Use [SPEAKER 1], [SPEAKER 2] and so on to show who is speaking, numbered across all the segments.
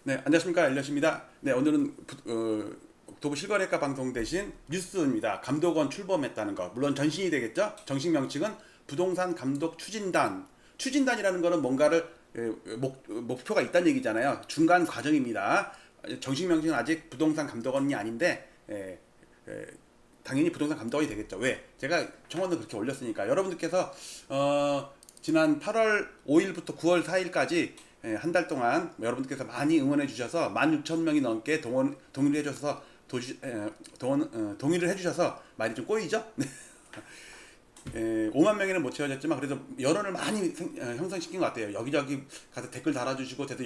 [SPEAKER 1] 네, 안녕하십니까. 엘리엇입니다. 네, 오늘은 국토부 실거래가 방송 대신 뉴스입니다. 감독원 출범했다는 거. 물론 전신이 되겠죠. 정식 명칭은 부동산 감독 추진단. 추진단이라는 거는 뭔가를 목표가 있다는 얘기잖아요. 중간 과정입니다. 정식 명칭은 아직 부동산 감독원이 아닌데 당연히 부동산 감독원이 되겠죠. 왜? 제가 청원을 그렇게 올렸으니까. 여러분들께서 지난 8월 5일부터 9월 4일까지 한 달 동안 여러분들께서 많이 응원해 주셔서 16,000명이 넘게 동의를 해주셔서 동의를 해주셔서 많이 좀 꼬이죠? 5만 명에는 못 채워졌지만 그래도 여론을 많이 형성시킨 것 같아요. 여기저기 가서 댓글 달아주시고 저도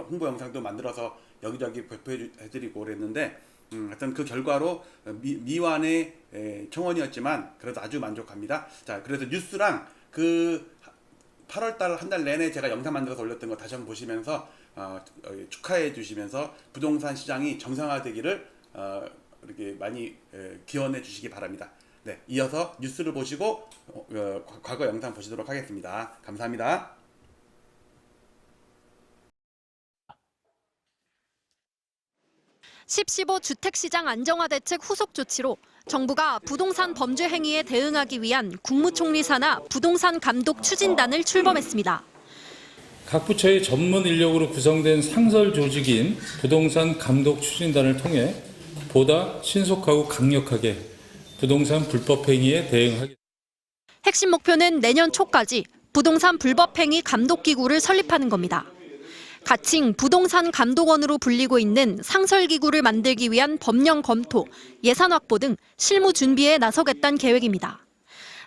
[SPEAKER 1] 홍보 영상도 만들어서 여기저기 배포해드리고 그랬는데 하여튼 그 결과로 미완의 청원이었지만 그래도 아주 만족합니다. 자, 그래서 뉴스랑 그 8월달 한 달 내내 제가 영상 만들어서 올렸던 거 다시 한번 보시면서 축하해 주시면서 부동산 시장이 정상화되기를 이렇게 많이 기원해 주시기 바랍니다. 네, 이어서 뉴스를 보시고 과거 영상 보시도록 하겠습니다. 감사합니다.
[SPEAKER 2] (10.15) 주택시장 안정화 대책 후속 조치로 정부가 부동산 범죄 행위에 대응하기 위한 국무총리 산하 부동산 감독 추진단을 출범했습니다.
[SPEAKER 3] 각 부처의 전문 인력으로 구성된 상설 조직인 부동산 감독 추진단을 통해 보다 신속하고 강력하게 부동산 불법 행위에 대응하겠습니다.
[SPEAKER 2] 핵심 목표는 내년 초까지 부동산 불법 행위 감독 기구를 설립하는 겁니다. 가칭 부동산 감독원으로 불리고 있는 상설기구를 만들기 위한 법령 검토, 예산 확보 등 실무 준비에 나서겠다는 계획입니다.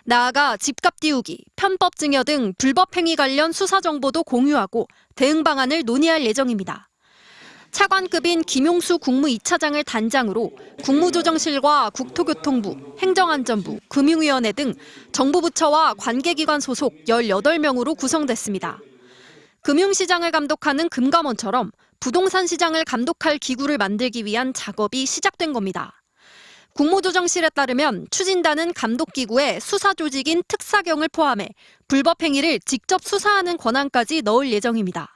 [SPEAKER 2] 나아가 집값 띄우기, 편법 증여 등 불법 행위 관련 수사 정보도 공유하고 대응 방안을 논의할 예정입니다. 차관급인 김용수 국무 2차장을 단장으로 국무조정실과 국토교통부, 행정안전부, 금융위원회 등 정부 부처와 관계기관 소속 18명으로 구성됐습니다. 금융시장을 감독하는 금감원처럼 부동산 시장을 감독할 기구를 만들기 위한 작업이 시작된 겁니다. 국무조정실에 따르면 추진단은 감독기구에 수사조직인 특사경을 포함해 불법 행위를 직접 수사하는 권한까지 넣을 예정입니다.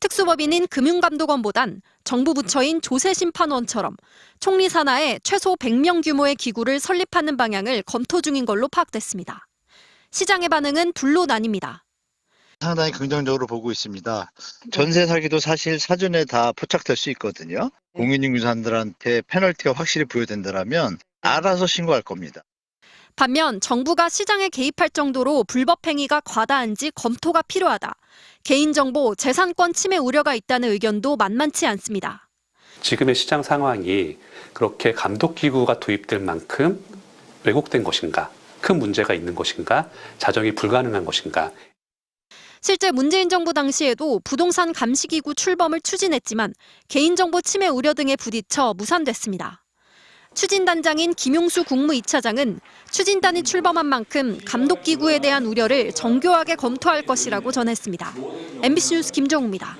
[SPEAKER 2] 특수법인인 금융감독원보단 정부 부처인 조세심판원처럼 총리 산하에 최소 100명 규모의 기구를 설립하는 방향을 검토 중인 걸로 파악됐습니다. 시장의 반응은 둘로 나뉩니다.
[SPEAKER 4] 상당히 긍정적으로 보고 있습니다. 전세 사기도 사실 사전에 다 포착될 수 있거든요. 공인중개사들한테 페널티가 확실히 부여된다면 알아서 신고할 겁니다.
[SPEAKER 2] 반면 정부가 시장에 개입할 정도로 불법 행위가 과다한지 검토가 필요하다. 개인정보, 재산권 침해 우려가 있다는 의견도 만만치 않습니다.
[SPEAKER 5] 지금의 시장 상황이 그렇게 감독기구가 도입될 만큼 왜곡된 것인가, 큰 문제가 있는 것인가, 자정이 불가능한 것인가.
[SPEAKER 2] 실제 문재인 정부 당시에도 부동산 감시기구 출범을 추진했지만 개인정보 침해 우려 등에 부딪혀 무산됐습니다. 추진단장인 김용수 국무 2차장은 추진단이 출범한 만큼 감독기구에 대한 우려를 정교하게 검토할 것이라고 전했습니다. MBC 뉴스 김정우입니다.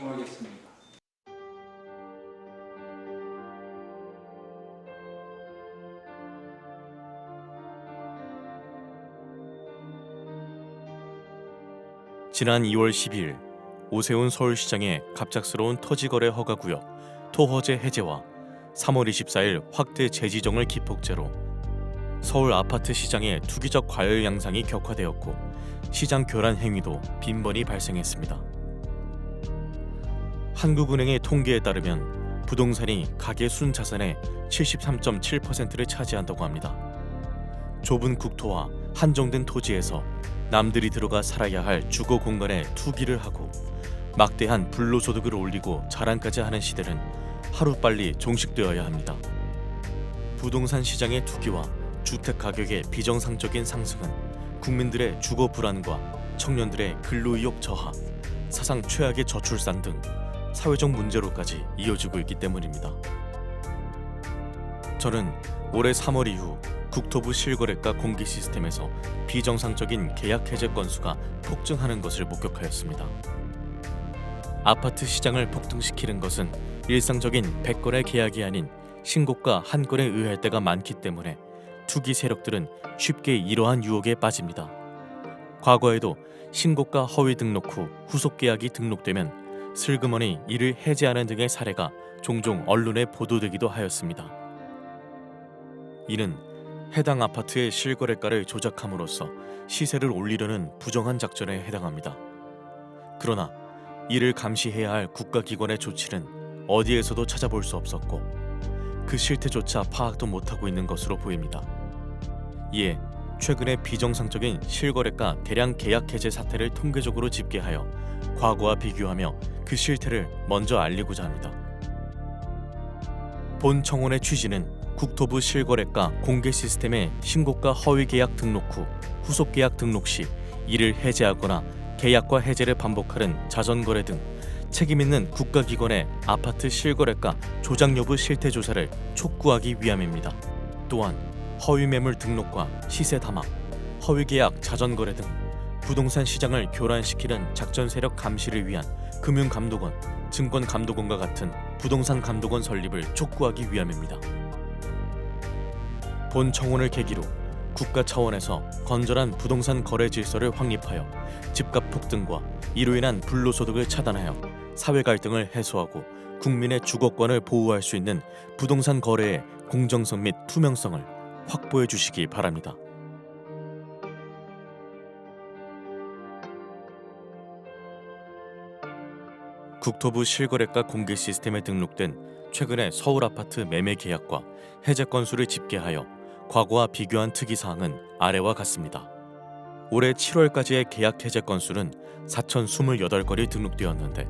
[SPEAKER 6] 지난 2월 12일 오세훈 서울시장의 갑작스러운 토지거래 허가구역 토허제 해제와 3월 24일 확대 재지정을 기폭제로 서울 아파트 시장의 투기적 과열 양상이 격화되었고 시장 교란 행위도 빈번히 발생했습니다. 한국은행의 통계에 따르면 부동산이 가계 순자산의 73.7%를 차지한다고 합니다. 좁은 국토와 한정된 토지에서 남들이 들어가 살아야 할 주거 공간에 투기를 하고 막대한 불로소득을 올리고 자랑까지 하는 시대는 하루빨리 종식되어야 합니다. 부동산 시장의 투기와 주택 가격의 비정상적인 상승은 국민들의 주거 불안과 청년들의 근로의욕 저하, 사상 최악의 저출산 등 사회적 문제로까지 이어지고 있기 때문입니다. 저는 올해 3월 이후 국토부 실거래가 공개 시스템에서 비정상적인 계약 해제 건수가 폭증하는 것을 목격하였습니다. 아파트 시장을 폭등시키는 것은 일상적인 100건의 계약이 아닌 신고가 한 건에 의할 때가 많기 때문에 투기 세력들은 쉽게 이러한 유혹에 빠집니다. 과거에도 신고가 허위 등록 후 후속 계약이 등록되면 슬그머니 이를 해제하는 등의 사례가 종종 언론에 보도되기도 하였습니다. 이는 해당 아파트의 실거래가를 조작함으로써 시세를 올리려는 부정한 작전에 해당합니다. 그러나 이를 감시해야 할 국가기관의 조치는 어디에서도 찾아볼 수 없었고 그 실태조차 파악도 못하고 있는 것으로 보입니다. 이에 최근에 비정상적인 실거래가 대량 계약 해제 사태를 통계적으로 집계하여 과거와 비교하며 그 실태를 먼저 알리고자 합니다. 본 청원의 취지는 국토부 실거래가 공개 시스템의 신고가 허위 계약 등록 후 후속 계약 등록 시 이를 해제하거나 계약과 해제를 반복하는 자전거래 등 책임있는 국가기관의 아파트 실거래가 조작 여부 실태 조사를 촉구하기 위함입니다. 또한 허위 매물 등록과 시세 담합, 허위 계약 자전거래 등 부동산 시장을 교란시키는 작전 세력 감시를 위한 금융감독원, 증권감독원과 같은 부동산 감독원 설립을 촉구하기 위함입니다. 본 청원을 계기로 국가 차원에서 건전한 부동산 거래 질서를 확립하여 집값 폭등과 이로 인한 불로소득을 차단하여 사회 갈등을 해소하고 국민의 주거권을 보호할 수 있는 부동산 거래의 공정성 및 투명성을 확보해 주시기 바랍니다. 국토부 실거래가 공개 시스템에 등록된 최근의 서울 아파트 매매 계약과 해제 건수를 집계하여 과거와 비교한 특이사항은 아래와 같습니다. 올해 7월까지의 계약 해제 건수는 4,028건이 등록되었는데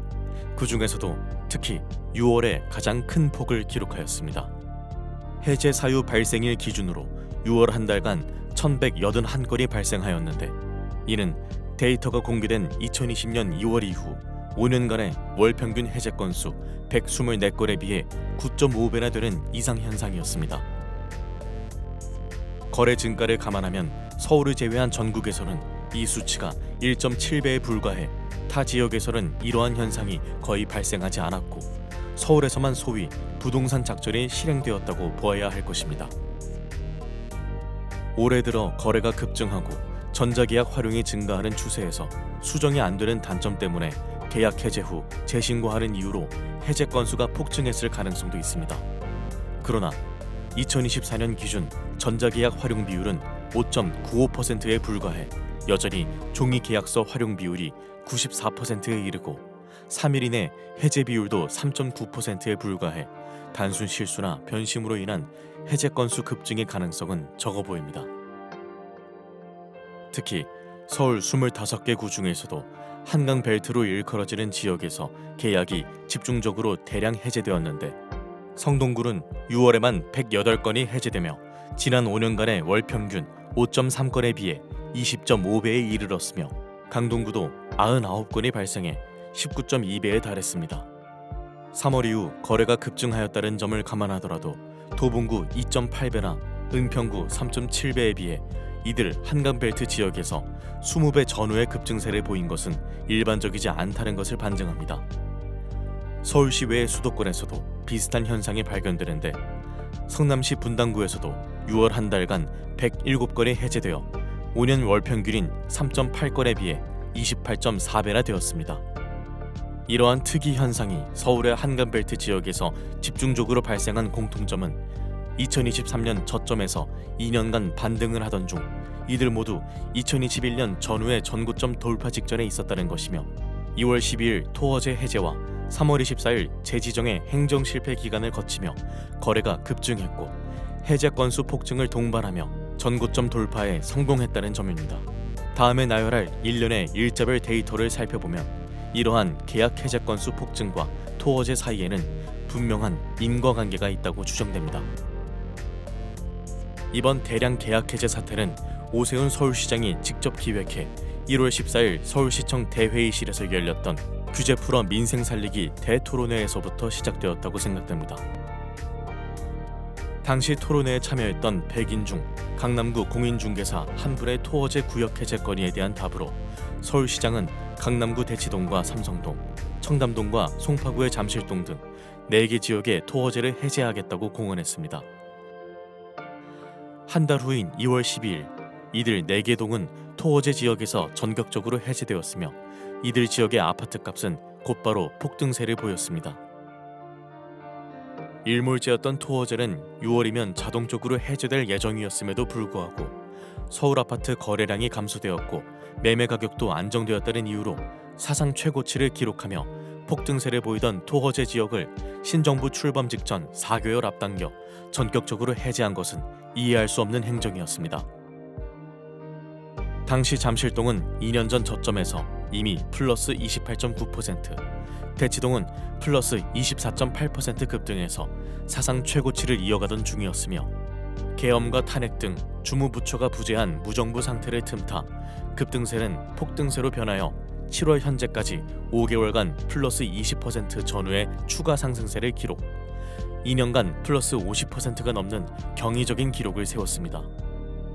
[SPEAKER 6] 그 중에서도 특히 6월에 가장 큰 폭을 기록하였습니다. 해제 사유 발생일 기준으로 6월 한 달간 1,181건이 발생하였는데 이는 데이터가 공개된 2020년 2월 이후 5년간의 월 평균 해제 건수 124건에 비해 9.5배나 되는 이상 현상이었습니다. 거래 증가를 감안하면 서울을 제외한 전국에서는 이 수치가 1.7배에 불과해 타 지역에서는 이러한 현상이 거의 발생하지 않았고 서울에서만 소위 부동산 작전이 실행되었다고 보아야 할 것입니다. 올해 들어 거래가 급증하고 전자계약 활용이 증가하는 추세에서 수정이 안 되는 단점 때문에 계약 해제 후 재신고하는 이유로 해제 건수가 폭증했을 가능성도 있습니다. 그러나 2024년 기준 전자계약 활용 비율은 5.95%에 불과해 여전히 종이계약서 활용 비율이 94%에 이르고 3일 이내 해제 비율도 3.9%에 불과해 단순 실수나 변심으로 인한 해제 건수 급증의 가능성은 적어 보입니다. 특히 서울 25개 구 중에서도 한강 벨트로 일컬어지는 지역에서 계약이 집중적으로 대량 해제되었는데 성동구는 6월에만 108건이 해제되며 지난 5년간의 월 평균 5.3건에 비해 20.5배에 이르렀으며 강동구도 99건이 발생해 19.2배에 달했습니다. 3월 이후 거래가 급증하였다는 점을 감안하더라도 도봉구 2.8배나 은평구 3.7배에 비해 이들 한강벨트 지역에서 20배 전후의 급증세를 보인 것은 일반적이지 않다는 것을 반증합니다. 서울시 외의 수도권에서도 비슷한 현상이 발견되는데 성남시 분당구에서도 6월 한 달간 107건이 해제되어 5년 월 평균인 3.8건에 비해 28.4배나 되었습니다. 이러한 특이 현상이 서울의 한강벨트 지역에서 집중적으로 발생한 공통점은 2023년 저점에서 2년간 반등을 하던 중 이들 모두 2021년 전후의 전고점 돌파 직전에 있었다는 것이며 2월 12일 토어제 해제와 3월 24일 재지정의 행정 실패 기간을 거치며 거래가 급증했고 해제 건수 폭증을 동반하며 전고점 돌파에 성공했다는 점입니다. 다음에 나열할 1년의 일자별 데이터를 살펴보면 이러한 계약 해제 건수 폭증과 토어제 사이에는 분명한 인과관계가 있다고 추정됩니다. 이번 대량 계약 해제 사태는 오세훈 서울시장이 직접 기획해 1월 14일 서울시청 대회의실에서 열렸던 규제 풀어 민생 살리기 대토론회에서부터 시작되었다고 생각됩니다. 당시 토론회에 참여했던 100인 중 강남구 공인중개사 한 분의 토어제 구역 해제 건의에 대한 답으로 서울시장은 강남구 대치동과 삼성동, 청담동과 송파구의 잠실동 등 4개 지역의 토어제를 해제하겠다고 공언했습니다. 한 달 후인 2월 12일 이들 4개 동은 토어제 지역에서 전격적으로 해제되었으며 이들 지역의 아파트 값은 곧바로 폭등세를 보였습니다. 일몰제였던 토어제는 6월이면 자동적으로 해제될 예정이었음에도 불구하고 서울 아파트 거래량이 감소되었고 매매 가격도 안정되었다는 이유로 사상 최고치를 기록하며 폭등세를 보이던 토어제 지역을 신정부 출범 직전 4개월 앞당겨 전격적으로 해제한 것은 이해할 수 없는 행정이었습니다. 당시 잠실동은 2년 전 저점에서 이미 플러스 28.9%, 대치동은 플러스 24.8% 급등해서 사상 최고치를 이어가던 중이었으며 계엄과 탄핵 등 주무부처가 부재한 무정부 상태를 틈타 급등세는 폭등세로 변하여 7월 현재까지 5개월간 플러스 20% 전후의 추가 상승세를 기록, 2년간 플러스 50%가 넘는 경이적인 기록을 세웠습니다.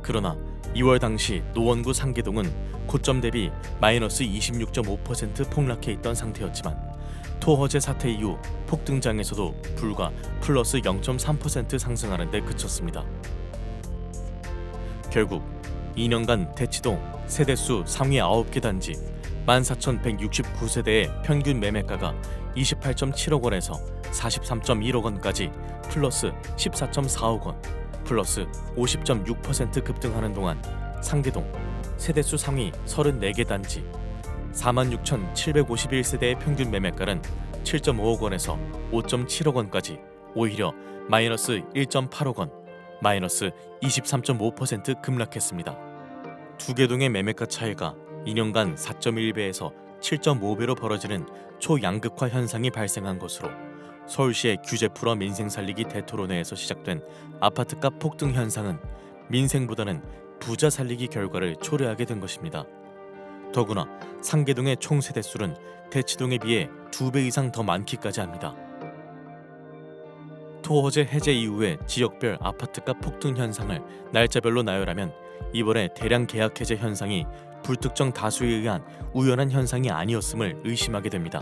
[SPEAKER 6] 그러나 2월 당시 노원구 상계동은 고점 대비 마이너스 26.5% 폭락해 있던 상태였지만 토허제 사태 이후 폭등장에서도 불과 플러스 0.3% 상승하는 데 그쳤습니다. 결국 2년간 대치동 세대수 상위 9개 단지 14,169세대의 평균 매매가가 28.7억 원에서 43.1억 원까지 플러스 14.4억 원, 플러스 50.6% 급등하는 동안 상계동 세대수 상위 34개 단지 46,751세대의 평균 매매가는 7.5억 원에서 5.7억 원까지 오히려 마이너스 1.8억 원, 마이너스 23.5% 급락했습니다. 두 개 동의 매매가 차이가 2년간 4.1배에서 7.5배로 벌어지는 초양극화 현상이 발생한 것으로 서울시의 규제 풀어 민생 살리기 대토론회에서 시작된 아파트값 폭등 현상은 민생보다는 부자 살리기 결과를 초래하게 된 것입니다. 더구나 상계동의 총 세대수는 대치동에 비해 2배 이상 더 많기까지 합니다. 토허제 해제 이후의 지역별 아파트값 폭등 현상을 날짜별로 나열하면 이번에 대량 계약 해제 현상이 불특정 다수에 의한 우연한 현상이 아니었음을 의심하게 됩니다.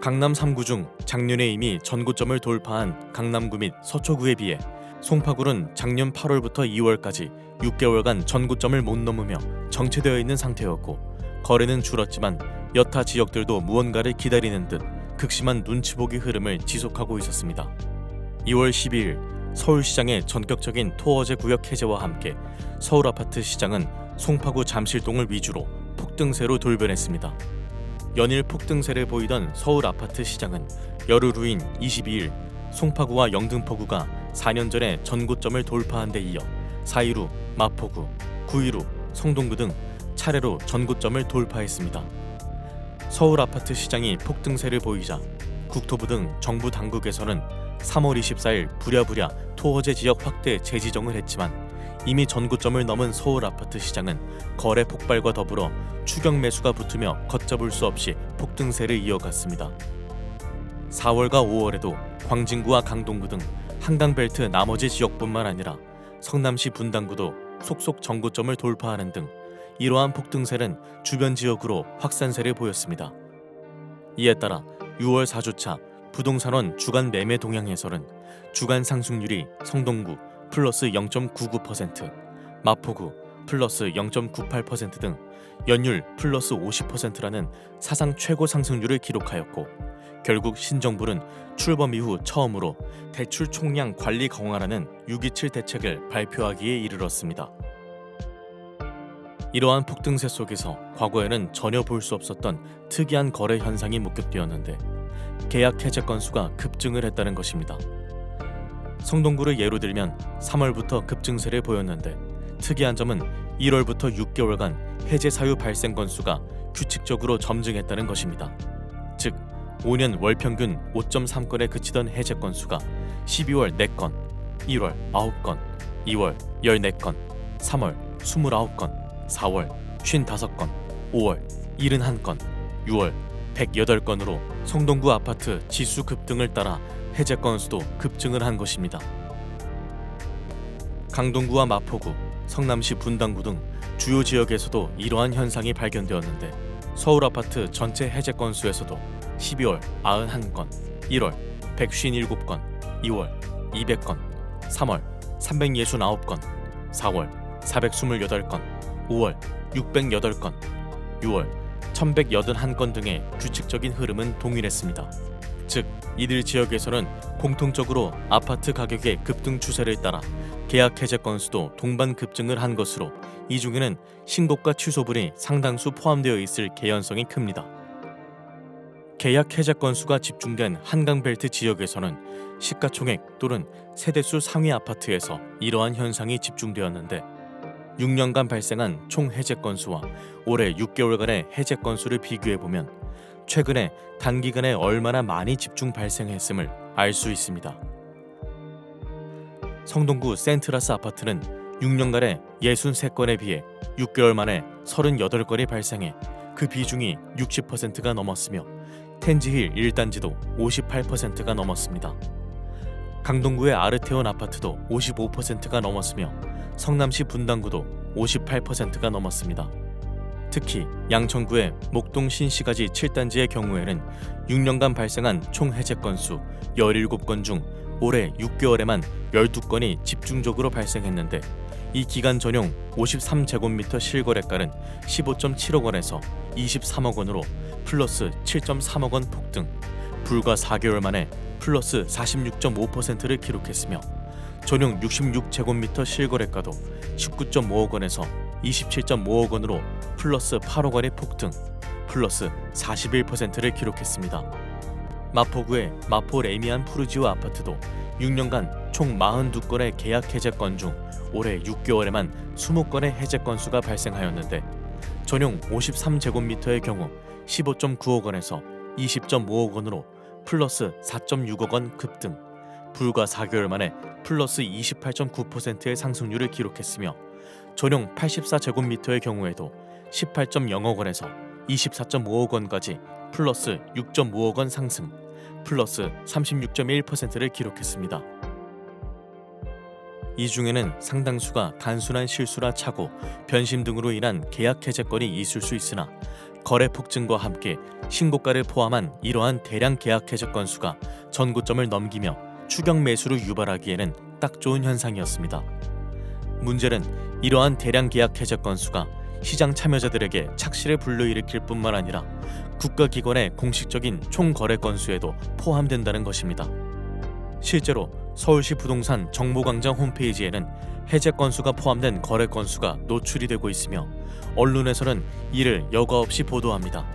[SPEAKER 6] 강남 3구 중 작년에 이미 전고점을 돌파한 강남구 및 서초구에 비해 송파구는 작년 8월부터 2월까지 6개월간 전고점을 못 넘으며 정체되어 있는 상태였고 거래는 줄었지만 여타 지역들도 무언가를 기다리는 듯 극심한 눈치보기 흐름을 지속하고 있었습니다. 2월 12일 서울시장의 전격적인 토어제 구역 해제와 함께 서울 아파트 시장은 송파구 잠실동을 위주로 폭등세로 돌변했습니다. 연일 폭등세를 보이던 서울 아파트 시장은 열흘 후인 22일 송파구와 영등포구가 4년 전에 전고점을 돌파한 데 이어 4일 후 마포구, 9일 후 성동구 등 차례로 전고점을 돌파했습니다. 서울 아파트 시장이 폭등세를 보이자 국토부 등 정부 당국에서는 3월 24일 부랴부랴 토어제 지역 확대 재지정을 했지만 이미 전고점을 넘은 서울 아파트 시장은 거래 폭발과 더불어 추격 매수가 붙으며 걷잡을 수 없이 폭등세를 이어갔습니다. 4월과 5월에도 광진구와 강동구 등 한강벨트 나머지 지역뿐만 아니라 성남시 분당구도 속속 전고점을 돌파하는 등 이러한 폭등세는 주변 지역으로 확산세를 보였습니다. 이에 따라 6월 4주차 부동산원 주간 매매 동향에서는 주간 상승률이 성동구 플러스 0.99%, 마포구 플러스 0.98% 등 연율 플러스 50%라는 사상 최고 상승률을 기록하였고 결국 신정부는 출범 이후 처음으로 대출 총량 관리 강화라는 6.27 대책을 발표하기에 이르렀습니다. 이러한 폭등세 속에서 과거에는 전혀 볼 수 없었던 특이한 거래 현상이 목격되었는데 계약 해제 건수가 급증을 했다는 것입니다. 성동구를 예로 들면 3월부터 급증세를 보였는데 특이한 점은 1월부터 6개월간 해제 사유 발생 건수가 규칙적으로 점증했다는 것입니다. 즉 5년 월 평균 5.3건에 그치던 해제 건수가 12월 4건, 1월 9건, 2월 14건, 3월 29건, 4월 55건, 5월 71건, 6월 108건으로 성동구 아파트 지수 급등을 따라 해제 건수도 급증을 한 것입니다. 강동구와 마포구, 성남시 분당구 등 주요 지역에서도 이러한 현상이 발견되었는데 서울 아파트 전체 해제 건수에서도 12월 91건, 1월 157건, 2월 200건, 3월 369건, 4월 428건, 5월 608건, 6월 1181건 등의 규칙적인 흐름은 동일했습니다. 즉, 이들 지역에서는 공통적으로 아파트 가격의 급등 추세를 따라 계약 해제 건수도 동반 급증을 한 것으로 이 중에는 신고가 취소분이 상당수 포함되어 있을 개연성이 큽니다. 계약 해제 건수가 집중된 한강벨트 지역에서는 시가총액 또는 세대수 상위 아파트에서 이러한 현상이 집중되었는데 6년간 발생한 총 해제 건수와 올해 6개월간의 해제 건수를 비교해보면 최근에 단기간에 얼마나 많이 집중 발생했음을 알 수 있습니다. 성동구 센트라스 아파트는 6년간에 63건에 비해 6개월 만에 38건이 발생해 그 비중이 60%가 넘었으며 텐지힐 1단지도 58%가 넘었습니다. 강동구의 아르테온 아파트도 55%가 넘었으며 성남시 분당구도 58%가 넘었습니다. 특히 양천구의 목동 신시가지 7단지의 경우에는 6년간 발생한 총 해제 건수 17건 중 올해 6개월에만 12건이 집중적으로 발생했는데 이 기간 전용 53제곱미터 실거래가는 15.7억 원에서 23억 원으로 플러스 7.3억 원 폭등, 불과 4개월 만에 플러스 46.5%를 기록했으며 전용 66제곱미터 실거래가도 19.5억 원에서 27.5억 원으로 플러스 8억 원의 폭등, 플러스 41%를 기록했습니다. 마포구의 마포 레미안 푸르지오 아파트도 6년간 총 42건의 계약 해제 건 중 올해 6개월에만 20건의 해제 건수가 발생하였는데 전용 53제곱미터의 경우 15.9억 원에서 20.5억 원으로 플러스 4.6억 원 급등, 불과 4개월 만에 플러스 28.9%의 상승률을 기록했으며 전용 84제곱미터의 경우에도 18.0억 원에서 24.5억 원까지 플러스 6.5억 원 상승, 플러스 36.1%를 기록했습니다. 이 중에는 상당수가 단순한 실수라 차고 변심 등으로 인한 계약 해제건이 있을 수 있으나 거래 폭증과 함께 신고가를 포함한 이러한 대량 계약 해제 건수가 전고점을 넘기며 추격 매수를 유발하기에는 딱 좋은 현상이었습니다. 문제는 이러한 대량 계약 해제 건수가 시장 참여자들에게 착시를 불러일으킬 뿐만 아니라 국가기관의 공식적인 총 거래 건수에도 포함된다는 것입니다. 실제로 서울시 부동산 정보광장 홈페이지에는 해제 건수가 포함된 거래 건수가 노출이 되고 있으며 언론에서는 이를 여과 없이 보도합니다.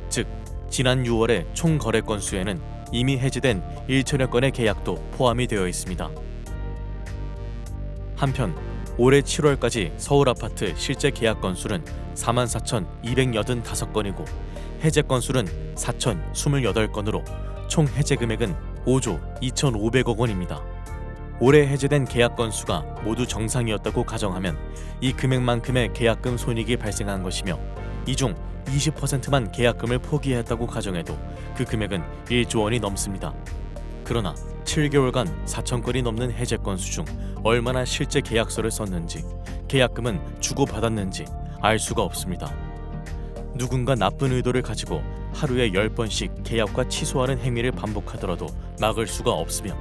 [SPEAKER 6] 즉, 지난 6월의 총 거래 건수에는 이미 해제된 1천여 건의 계약도 포함이 되어 있습니다. 한편 올해 7월까지 서울 아파트 실제 계약 건수는 44,285건이고 해제 건수는 4,028건으로 총 해제 금액은 5조 2,500억 원입니다. 올해 해제된 계약 건수가 모두 정상이었다고 가정하면 이 금액만큼의 계약금 손익이 발생한 것이며 이 중 20%만 계약금을 포기했다고 가정해도 그 금액은 1조 원이 넘습니다. 그러나 7개월간 4,000건이 넘는 해제 건수 중 얼마나 실제 계약서를 썼는지, 계약금은 주고받았는지 알 수가 없습니다. 누군가 나쁜 의도를 가지고 하루에 10번씩 계약과 취소하는 행위를 반복하더라도 막을 수가 없으며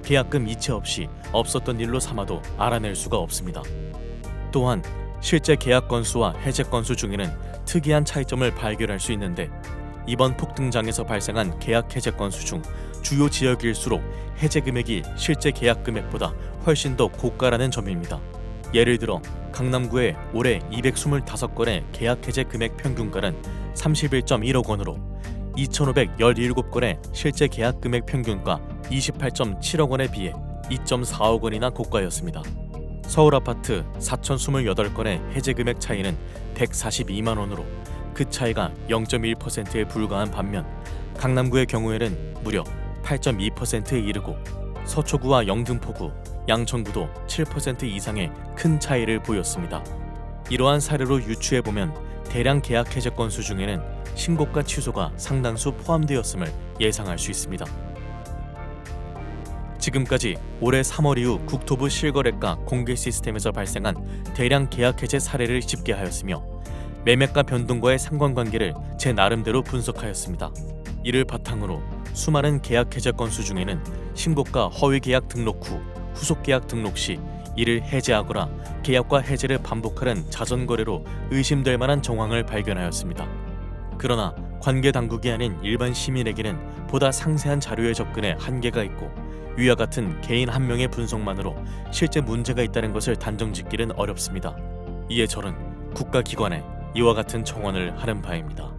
[SPEAKER 6] 계약금 이체 없이 없었던 일로 삼아도 알아낼 수가 없습니다. 또한 실제 계약 건수와 해제 건수 중에는 특이한 차이점을 발견할 수 있는데 이번 폭등장에서 발생한 계약 해제 건수 중 주요 지역일수록 해제 금액이 실제 계약 금액보다 훨씬 더 고가라는 점입니다. 예를 들어 강남구의 올해 225건의 계약 해제 금액 평균가는 31.1억 원으로 2,517건의 실제 계약 금액 평균가 28.7억 원에 비해 2.4억 원이나 고가였습니다. 서울 아파트 4,028건의 해제 금액 차이는 142만 원으로 그 차이가 0.1%에 불과한 반면 강남구의 경우에는 무려 8.2%에 이르고 서초구와 영등포구, 양천구도 7% 이상의 큰 차이를 보였습니다. 이러한 사례로 유추해보면 대량 계약 해제 건수 중에는 신고가 취소가 상당수 포함되었음을 예상할 수 있습니다. 지금까지 올해 3월 이후 국토부 실거래가 공개 시스템에서 발생한 대량 계약 해제 사례를 집계하였으며 매매가 변동과의 상관관계를 제 나름대로 분석하였습니다. 이를 바탕으로 수많은 계약 해제 건수 중에는 신고가 허위 계약 등록 후 후속 계약 등록 시 이를 해제하거나 계약과 해제를 반복하는 자전거래로 의심될 만한 정황을 발견하였습니다. 그러나 관계 당국이 아닌 일반 시민에게는 보다 상세한 자료에 접근에 한계가 있고 위와 같은 개인 한 명의 분석만으로 실제 문제가 있다는 것을 단정짓기는 어렵습니다. 이에 저는 국가기관에 이와 같은 청원을 하는 바입니다.